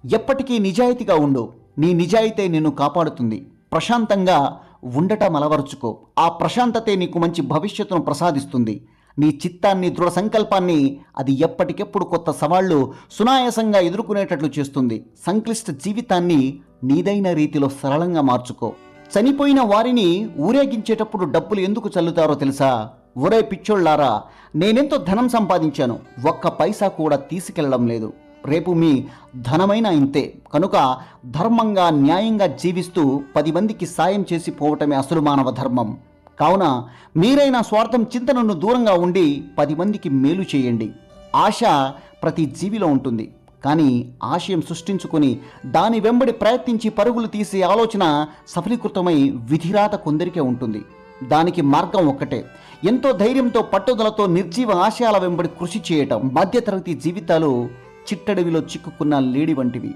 ఎప్పటికీ నిజాయితీగా ఉండు. నీ నిజాయితీ నిన్ను కాపాడుతుంది. ప్రశాంతంగా ఉండటం అలవరుచుకో. ఆ ప్రశాంతతే నీకు మంచి భవిష్యత్తును ప్రసాదిస్తుంది. నీ చిత్తాన్ని, దృఢ సంకల్పాన్ని అది ఎప్పటికెప్పుడు కొత్త సవాళ్లు సునాయాసంగా ఎదుర్కొనేటట్లు చేస్తుంది. సంక్లిష్ట జీవితాన్ని నీదైన రీతిలో సరళంగా మార్చుకో. చనిపోయిన వారిని ఊరేగించేటప్పుడు డబ్బులు ఎందుకు చల్లుతారో తెలుసా? ఒరే పిచ్చోళ్ళారా, నేనెంతో ధనం సంపాదించాను, ఒక్క పైసా కూడా తీసుకెళ్లడం లేదు. రేపు మీ ధనమైన ఇంతే. కనుక ధర్మంగా, న్యాయంగా జీవిస్తూ 10 మందికి సాయం చేసి పోవటమే అసలు మానవ ధర్మం. కావున మీరైనా స్వార్థం చింతనను దూరంగా ఉండి 10 మందికి మేలు చేయండి. ఆశ ప్రతి జీవిలో ఉంటుంది. కానీ ఆశయం సృష్టించుకొని దాని వెంబడి ప్రయత్నించి పరుగులు తీసే ఆలోచన సఫలీకృతమై విధిరాత కొందరికే ఉంటుంది. దానికి మార్గం ఒక్కటే, ఎంతో ధైర్యంతో, పట్టుదలతో నిర్జీవ ఆశయాల వెంబడి కృషి చేయటం. మధ్యతరగతి జీవితాలు చిట్టడవిలో చిక్కుకున్న లేడి వంటివి.